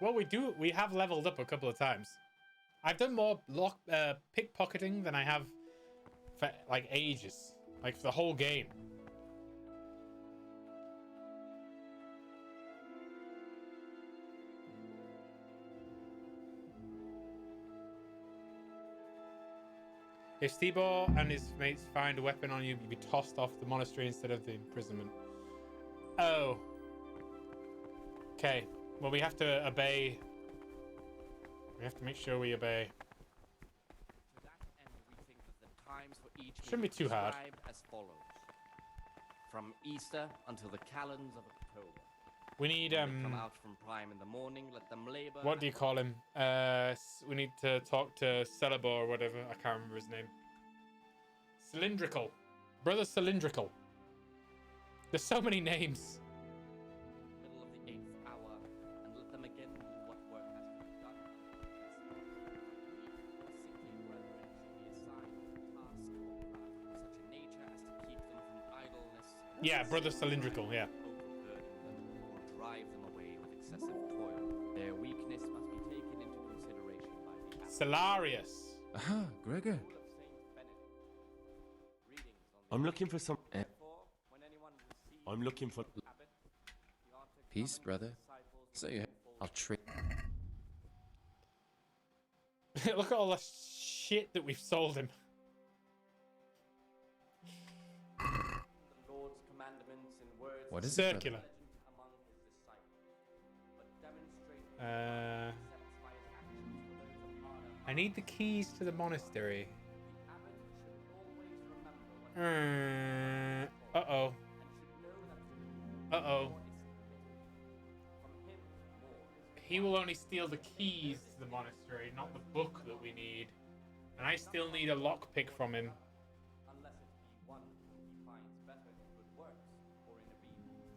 Well, we have leveled up a couple of times. I've done more pickpocketing than I have for like ages, like for the whole game. If Stibor and his mates find a weapon on you, you'll be tossed off the monastery instead of the imprisonment. Oh. Okay. Well, we have to obey. We have to make sure we obey. To that end, we think that the times for each Shouldn't be too hard. As follows. From Easter until the calends of October. We need When they come out from prime in the morning, let them labor. What do you call him? We need to talk to Celebor or whatever. I can't remember his name. Cylindrical. Brother Cylindrical. There's so many names. Middle of the 8th hour, and let them again do what work has to be done. Sickly brethren should be assigned task or craft of such a nature as to keep them from idleness. Yeah, Brother Cylindrical, yeah. Overburden them or drive them away with excessive toil. Their weakness must be taken into consideration by the Salarius. Aha, Gregor. I'm looking for some. I'm looking for. Peace, brother. So you I'll trade. Look at all the shit that we've sold him. The Lord's commandments in words What is Circular. among his disciples, but demonstrate I need the keys to the monastery. the abbot should always remember what Uh-oh. and should know that Uh-oh. more is from him more is He will only steal the keys to the monastery, not the book that we need. And I still need a lockpick from him. unless it be one whom he finds better in good works or in obedience,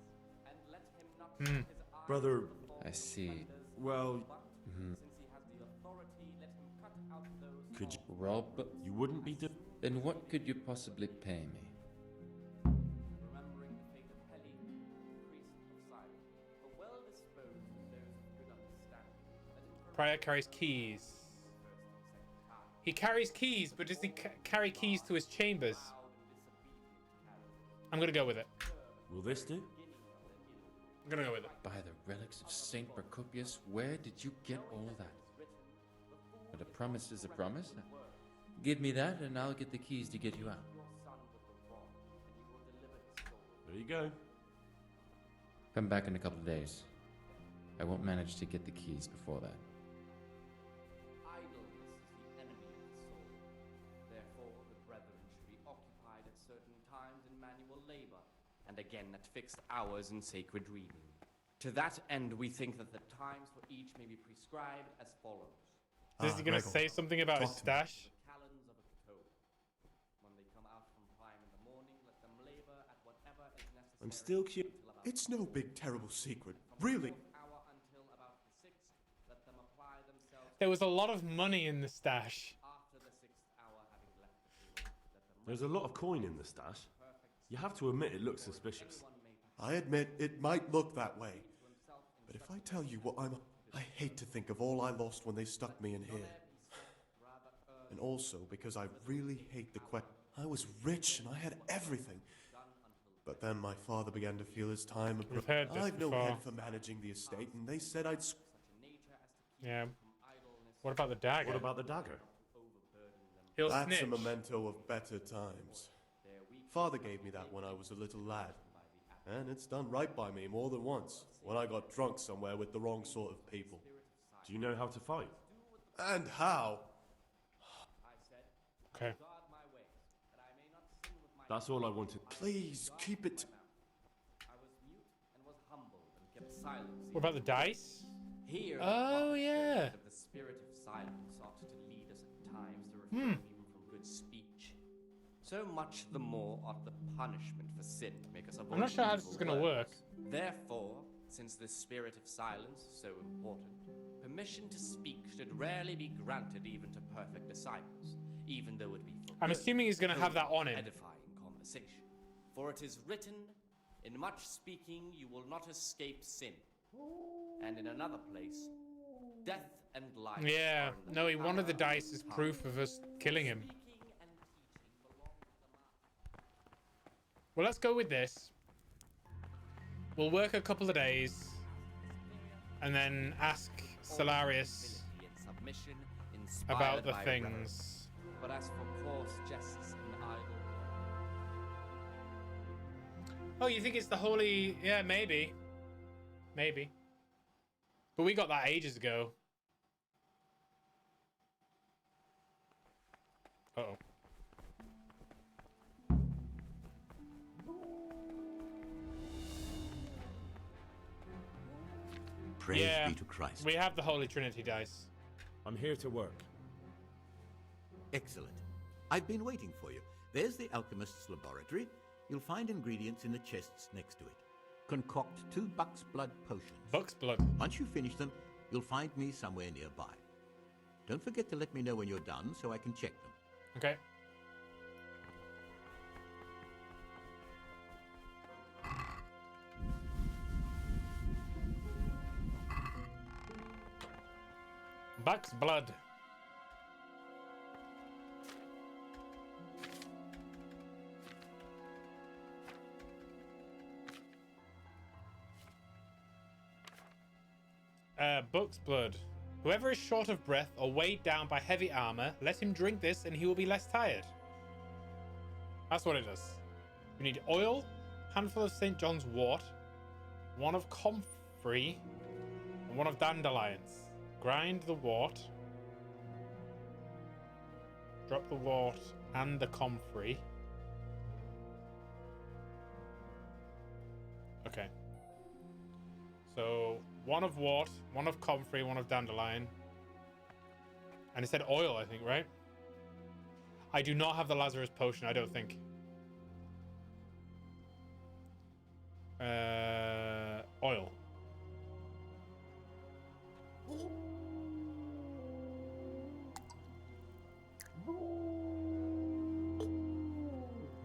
and let him not take his eyes Brother- from the faults I of see. offenders, Well, but since he has the authority, let him cut out those could you? faults. Rob, You wouldn't be. then what could you possibly pay me? Remembering the fate of Heli, priest of Cyrus, but well disposed to those of good understanding, let him correct Prior carries keys. the first and second time. He carries keys, but does he carry keys to his chambers? Loud and disobedient carriers, I'm gonna go with it. Will this do? beginning of the ill. I'm gonna go with it. By the relics of Saint Procopius, where did you get all that? But a promise is a promise. Give me that, and I'll get the keys to get you out. Your son with the rod, and he will deliver his soul. There you go. Come back in a couple of days. I won't manage to get the keys before that. Idleness is the enemy of the soul. Therefore, the brethren should be occupied at certain times in manual labor, and again at fixed hours in sacred reading. To that end, we think that the times for each may be prescribed as follows. Is he gonna Gregor, say something about his talk to me. stash? The calends of October. When they come out from prime in the morning, let them labor at whatever is necessary. I'm still curious. until about It's no big terrible secret, really. the 4th hour until about the 6th, let them apply themselves There was a lot of money in the stash. after the 6th hour having left the field. Let them There's a lot of coin in the stash. You have to admit it looks suspicious. anyone may I admit it might look that way. to himself in But if I tell you what I hate to think of all I lost when they stuck me in here. rather earn And also because I really hate the I was rich and I had everything. But then my father began to feel his time. We've heard this I've no before. head for managing the estate, and they said I'd. such a nature as to keep Yeah. them from idleness, What about the dagger? What about the dagger? overburden them. He'll That's snitch. a memento of better times. Their weak Father gave me that when I was a little lad. And it's done right by me more than once, when I got drunk somewhere with the wrong sort of people. Do you know how to fight? And how? I said, Okay. guard my ways, that I may not sin with my That's all I wanted. Please, keep it. I was mute and was humble and kept silence. What about the dice? Here, the Oh, prophet yeah. said of the spirit of silence ought to lead us at times to refrain even from good speech. So much the more ought the punishment for sin make us avoid I'm not sure how this evil is gonna words. Therefore, since this spirit of silence is so important, permission to speak should rarely be granted even to perfect disciples, even though it be for I'm good, assuming he's gonna have that on him. edifying conversation. For it is written, "In much speaking you will not escape sin." And in another place, Death and life. Yeah. are in the No, he wanted the power dice as of the proof tongue. of us killing him. Speaking and teaching belong to the master. Well, let's go with this. We'll work a couple of days and then ask Solarius Humility and submission about inspired the by things. reverence. But as for coarse jests and idle Oh, you think it's the holy... Yeah, maybe. Maybe. But we got that ages ago. Uh-oh. Praise Yeah, be to Christ. we have the Holy Trinity dice. I'm here to work. Excellent. I've been waiting for you. There's the alchemist's laboratory. You'll find ingredients in the chests next to it. Concoct 2 buck's blood potions. Buck's blood. Once you finish them, you'll find me somewhere nearby. Don't forget to let me know when you're done so I can check them. Okay. Buck's blood. Buck's blood. Whoever is short of breath or weighed down by heavy armor, let him drink this and he will be less tired. That's what it does. We need oil, handful of St. John's wort, one of comfrey, and one of dandelions. Grind the wort. Drop the wort and the comfrey. Okay. So, one of wort, one of comfrey, one of dandelion. And it said oil, I think, right? I do not have the Lazarus potion, I don't think. Oil.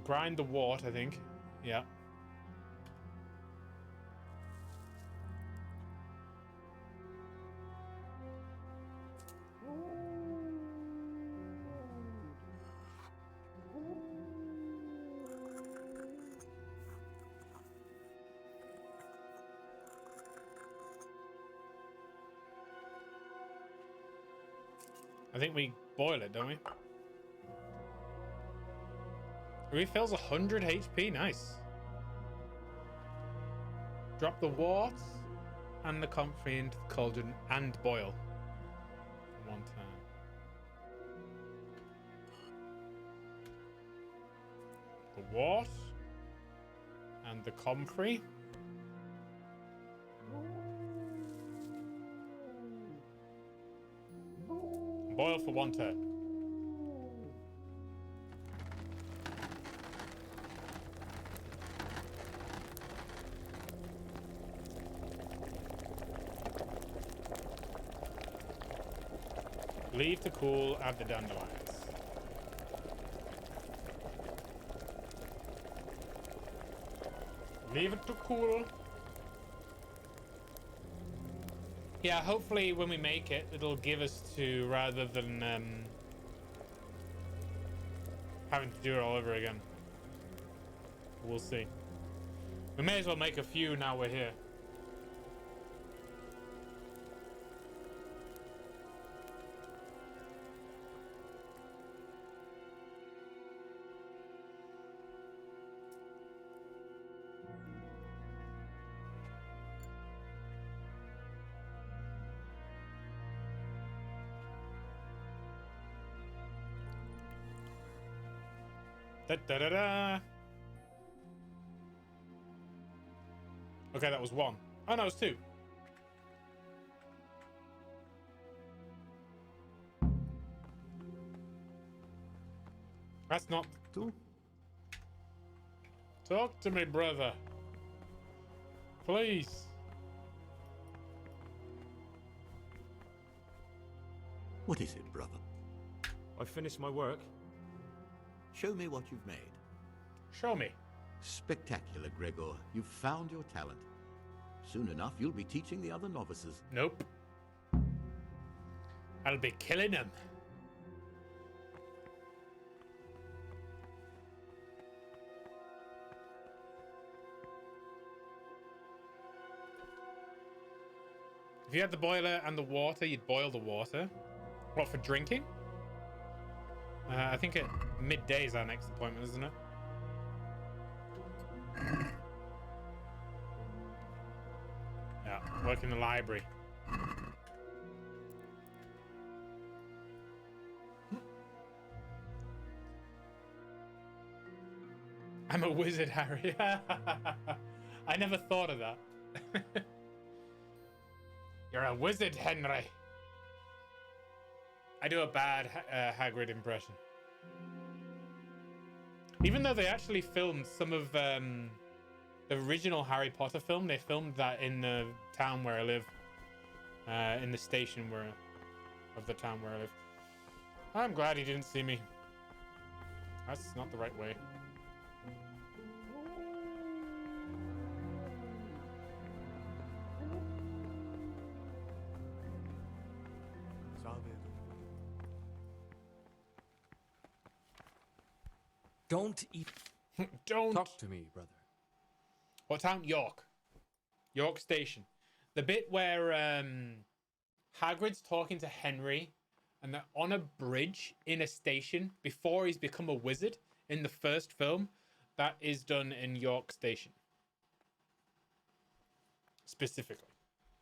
Grind the wort, I think. Yeah. I think we boil it, don't we? Refills 100 HP, nice. Drop the wort and the comfrey into the cauldron and boil. One time. The wort and the comfrey. Boil for 1 turn. Leave to cool, add the dandelions. Leave it to cool. Yeah, hopefully when we make it, it'll give us 2 rather than having to do it all over again. We'll see. We may as well make a few now we're here. Da, da, da, da. Okay, that was 1. Oh no, it was 2. That's not... 2? Talk to me, brother. Please. What is it, brother? I finished my work. Show me what you've made. Show me. Spectacular, Gregor. You've found your talent. Soon enough, you'll be teaching the other novices. Nope. I'll be killing him. If you had the boiler and the water, you'd boil the water. What, for drinking? I think at midday is our next appointment, isn't it? Yeah, work in the library. I'm a wizard, Harry. I never thought of that. You're a wizard, Henry. I do a bad Hagrid impression. Even though they actually filmed some of the original Harry Potter film, they filmed that in the town where I live, in the station of the town where I live. I'm glad he didn't see me. That's not the right way. Don't eat. Don't Talk to me, brother. What town? York. York Station. The bit where Hagrid's talking to Henry and they're on a bridge in a station before he's become a wizard in the first film, that is done in York Station. Specifically.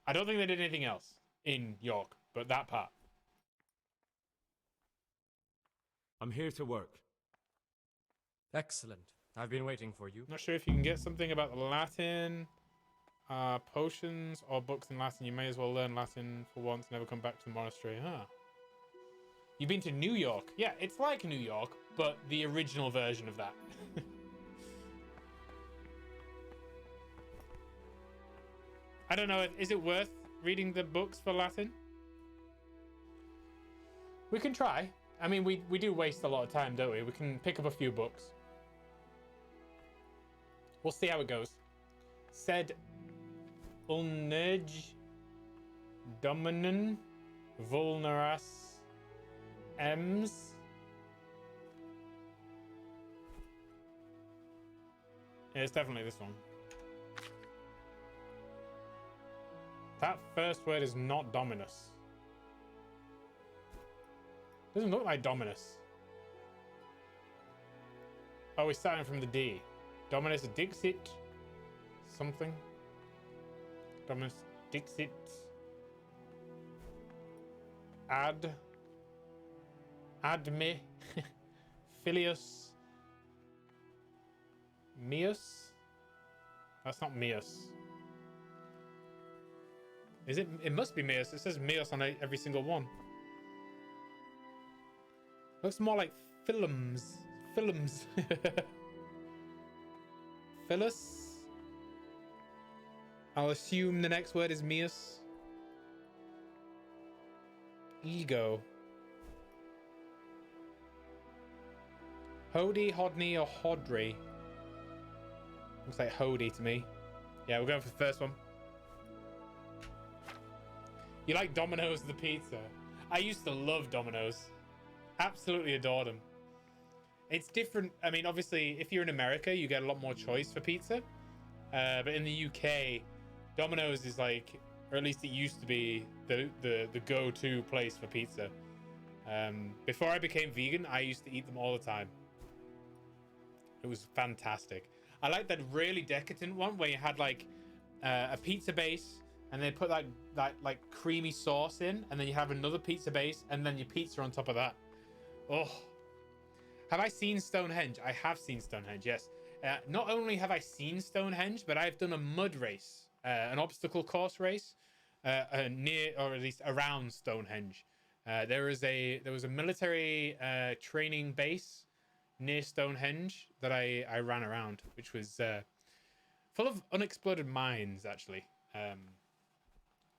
I don't think they did anything else in York, but that part. I'm here to work. Excellent. I've been waiting for you. Not sure if you can get something about the Latin, potions or books in Latin. You may as well learn Latin for once, never come back to the monastery. Huh. You've been to New York. Yeah, it's like New York, but the original version of that. I don't know, is it worth reading the books for Latin? We can try. I mean, we do waste a lot of time, don't we? We can pick up a few books. We'll see how it goes. Sed ulnege dominen vulneras ems. Yeah, it's definitely this one. That first word is not Dominus. Doesn't look like Dominus. Oh, we're starting from the D. Dominus Dixit something. Dominus Dixit Adme Filius Mius. That's not Mius. Is it? It must be Mius. It says Mius on every single one. Looks more like films. Films. Phyllis. I'll assume the next word is Mius. Ego. Hody, Hodney, or Hodry? Looks like Hody to me. Yeah, we're going for the first one. You like Domino's the pizza? I used to love Domino's. Absolutely adored them. It's different. I mean, obviously, if you're in America, you get a lot more choice for pizza. But in the UK, Domino's is like, or at least it used to be, the go-to place for pizza. Before I became vegan, I used to eat them all the time. It was fantastic. I like that really decadent one where you had like a pizza base and they put that like creamy sauce in, and then you have another pizza base and then your pizza on top of that. Oh, have I seen Stonehenge? I have seen Stonehenge, yes. Not only have I seen Stonehenge, but I've done a mud race, an obstacle course race near, or at least around Stonehenge. There was a military training base near Stonehenge that I ran around, which was full of unexploded mines. Actually,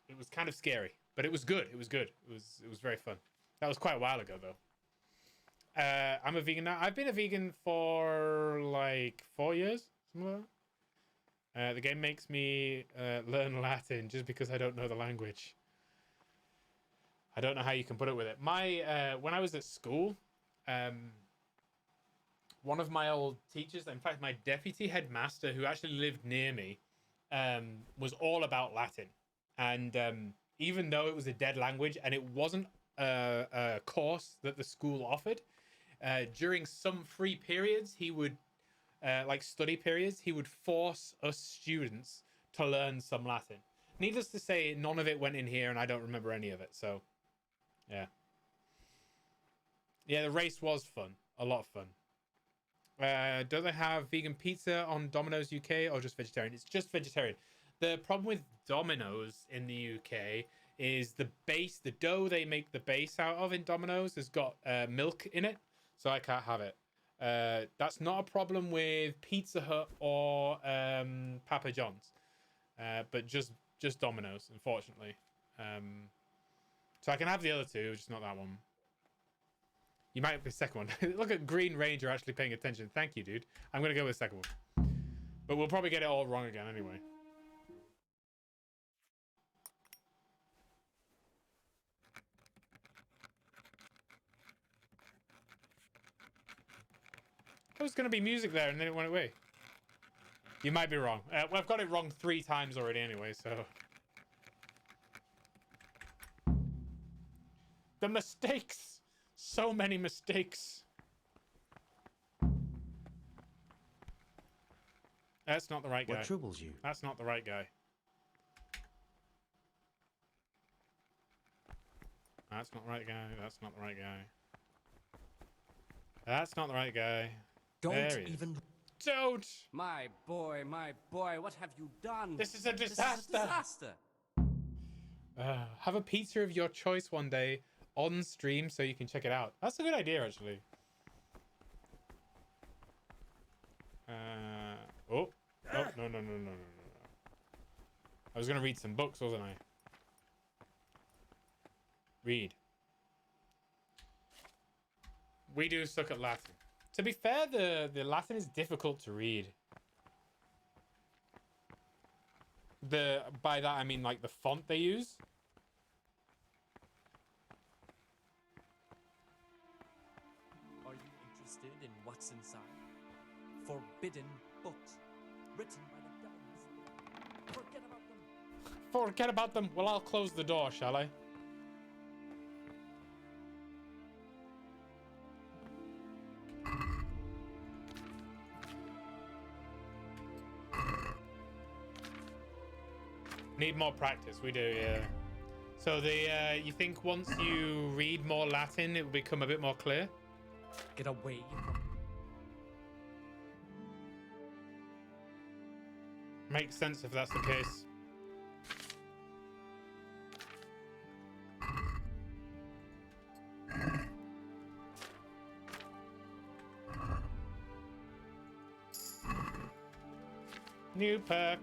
it was kind of scary, but it was good. It was good. It was very fun. That was quite a while ago, though. I'm a vegan now. I've been a vegan for like 4 years, something like that. The game makes me learn Latin just because I don't know the language. I don't know how you can put it with it. My when I was at school, one of my old teachers, in fact, my deputy headmaster, who actually lived near me, was all about Latin. And even though it was a dead language and it wasn't a course that the school offered, during some free periods, he would, like study periods, he would force us students to learn some Latin. Needless to say, none of it went in here, and I don't remember any of it. So, yeah. Yeah, the race was fun. A lot of fun. Do they have vegan pizza on Domino's UK or just vegetarian? It's just vegetarian. The problem with Domino's in the UK is the base, the dough they make the base out of in Domino's has got milk in it, so I can't have it. That's not a problem with Pizza Hut or Papa John's, but just Domino's, unfortunately. So I can have the other two, just not that one. You might be the second one. Look at Green Ranger actually paying attention. Thank you, dude. I'm going to go with the second one. But we'll probably get it all wrong again anyway. There was going to be music there and then it went away. You might be wrong. Well, I've got it wrong 3 times already anyway, so... The mistakes! So many mistakes. That's not the right guy. What troubles you? That's not the right guy. That's not the right guy. That's not the right guy. That's not the right guy. Don't There he is. even. Don't! My boy, what have you done? This is a This is disaster! a disaster. Have a pizza of your choice one day on stream so you can check it out. That's a good idea, actually. Oh, no. I was going to read some books, wasn't I? Read. We do suck at Latin. To be fair, the Latin is difficult to read. By that, I mean, like, the font they use. Are you interested in what's inside? Forbidden books, written by the devils. Forget about them. Forget about them. Well, I'll close the door, shall I? Need more practice. We do, yeah. So you think once you read more Latin, it will become a bit more clear? Get away from. Makes sense if that's the case. New perk.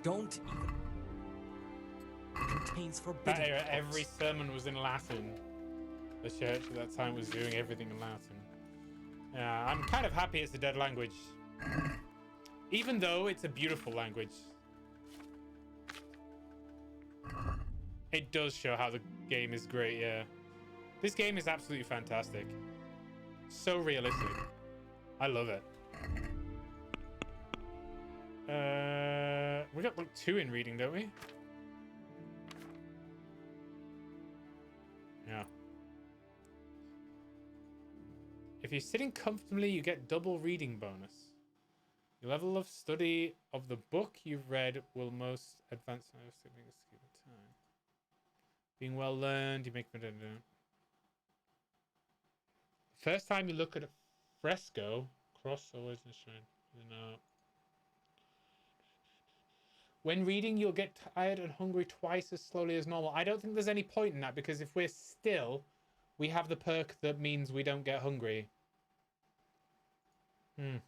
Don't even. Contains That forbidden era, books. every sermon was in Latin. The church at that time was doing everything in Latin. Yeah, I'm kind of happy it's a dead language. Even though it's a beautiful language. It does show how the game is great, yeah. This game is absolutely fantastic. So realistic. I love it. We got like 2 in reading, don't we? Yeah. If you're sitting comfortably, you get double reading bonus. Your level of study of the book you've read will most advance time. Being well learned, you make first time you look at a fresco, cross always in shine. When reading, you'll get tired and hungry twice as slowly as normal. I don't think there's any point in that because if we're still, we have the perk that means we don't get hungry. You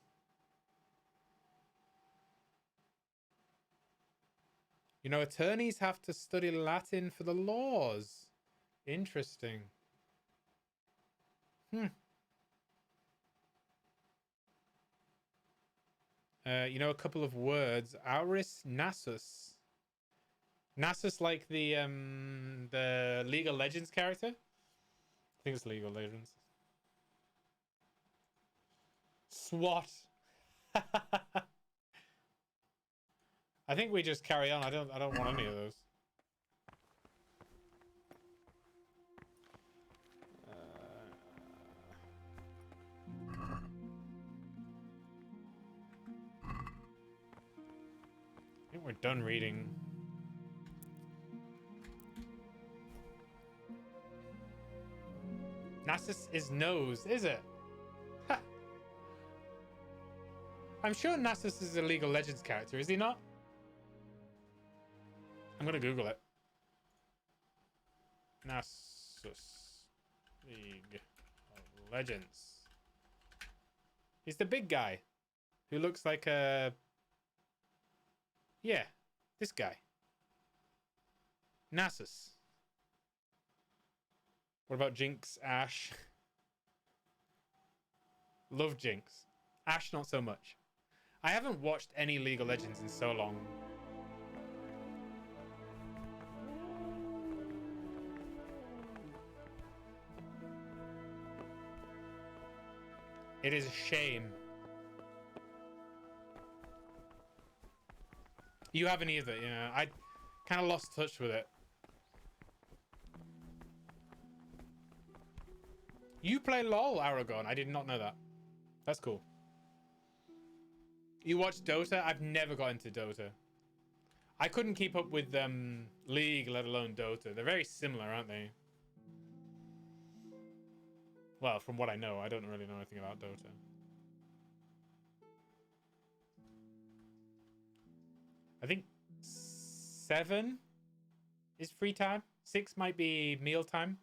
know, attorneys have to study Latin for the laws. Interesting. You know a couple of words. Auris Nasus. Nasus, like the League of Legends character. I think it's League of Legends. SWAT. I think we just carry on. I don't want any of those. I think we're done reading. Nasus is nose, is it? Ha. I'm sure Nasus is a League of Legends character, is he not? I'm gonna Google it. Nasus, League of Legends. He's the big guy who looks like a... Yeah, this guy. Nasus. What about Jinx, Ashe? Love Jinx. Ashe, not so much. I haven't watched any League of Legends in so long. It is a shame. You haven't either, you know. I kind of lost touch with it. You play LOL, Aragon. I did not know that. That's cool. You watch Dota? I've never got into Dota. I couldn't keep up with League, let alone Dota. They're very similar, aren't they? Well, from what I know, I don't really know anything about Dota. I think 7 is free time. 6 might be meal time.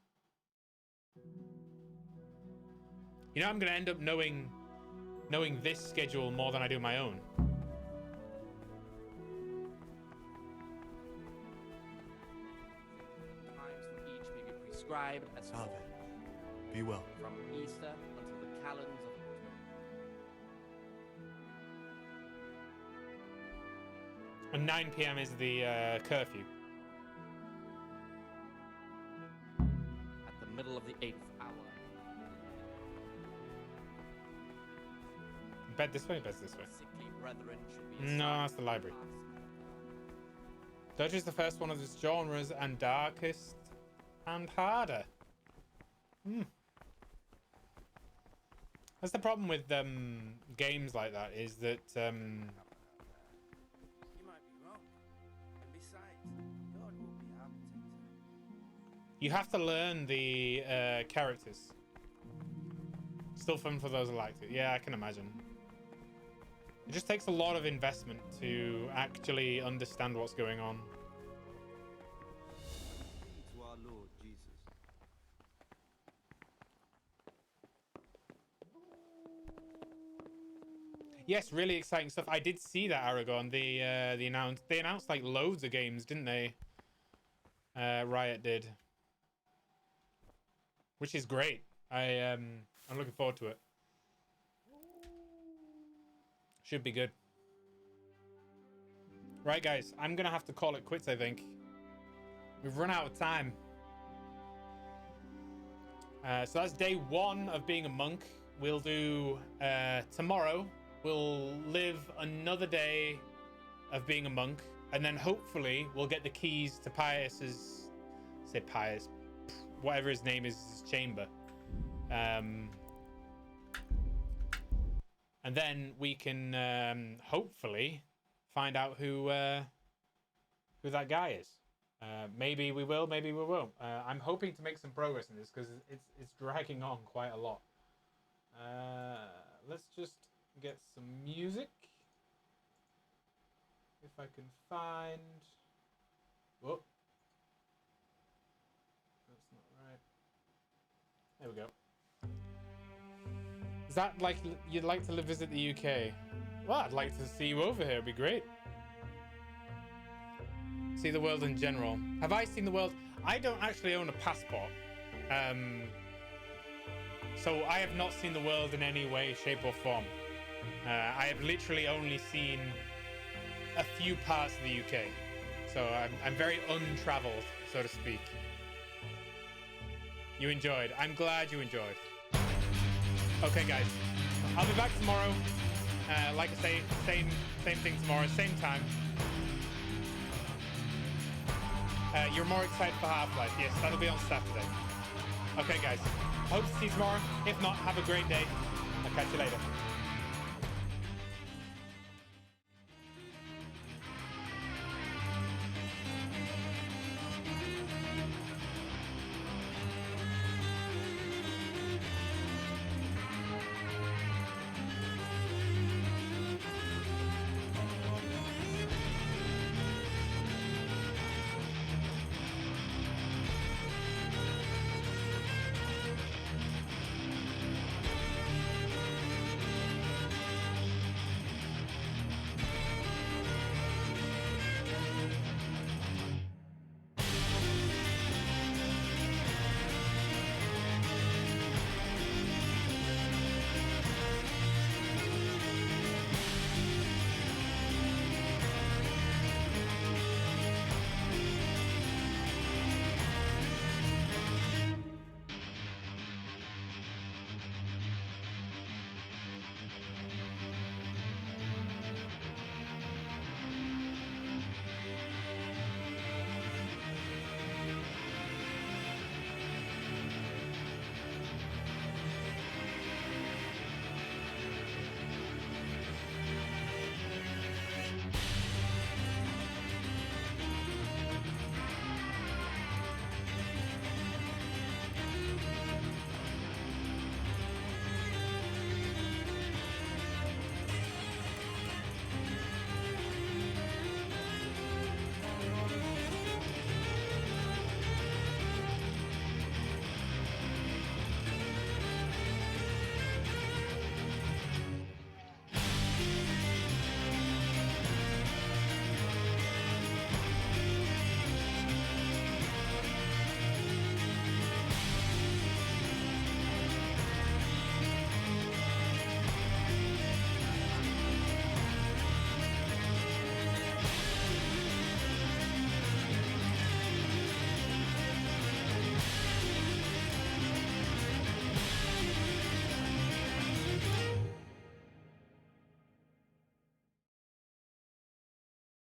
You know, I'm going to end up knowing this schedule more than I do my own. Times for each may be prescribed as Now follows. then, be well. From Easter until the calends of October. And 9 p.m. is the curfew. At the middle of the 8th hour. Bed this way, bed's this way. Sickly brethren should be No, assigned that's the library. Dodge is the first one of its genres and darkest and harder. That's the problem with games like that, is that You might be wrong. And besides, God will be our protector. you have to learn the characters. Still fun for those who liked it. Yeah, I can imagine. It just takes a lot of investment to actually understand what's going on. To our Lord Jesus. Yes, really exciting stuff. I did see that, Aragon. They announced like loads of games, didn't they? Riot did, which is great. I'm looking forward to it. Should be good. Right, guys, I'm gonna have to call it quits, I think. We've run out of time. So that's day 1 of being a monk. We'll do tomorrow. We'll live another day of being a monk, and then hopefully we'll get the keys to Pius's, say Pius, whatever his name is, his chamber. And then we can hopefully find out who that guy is. Maybe we will, maybe we won't. I'm hoping to make some progress in this because it's dragging on quite a lot. Let's just get some music. If I can find... Whoa. That's not right. There we go. Is that like you'd like to visit the UK? Well, I'd like to see you over here. It'd be great. See the world in general. Have I seen the world? I don't actually own a passport. So I have not seen the world in any way, shape or form. I have literally only seen a few parts of the UK, so I'm very untraveled, so to speak. You enjoyed. I'm glad you enjoyed. Okay, guys, I'll be back tomorrow. Like I say, same thing tomorrow, same time. You're more excited for Half-Life. Yes, that'll be on Saturday. Okay, guys. Hope to see you tomorrow. If not, have a great day. I'll catch you later.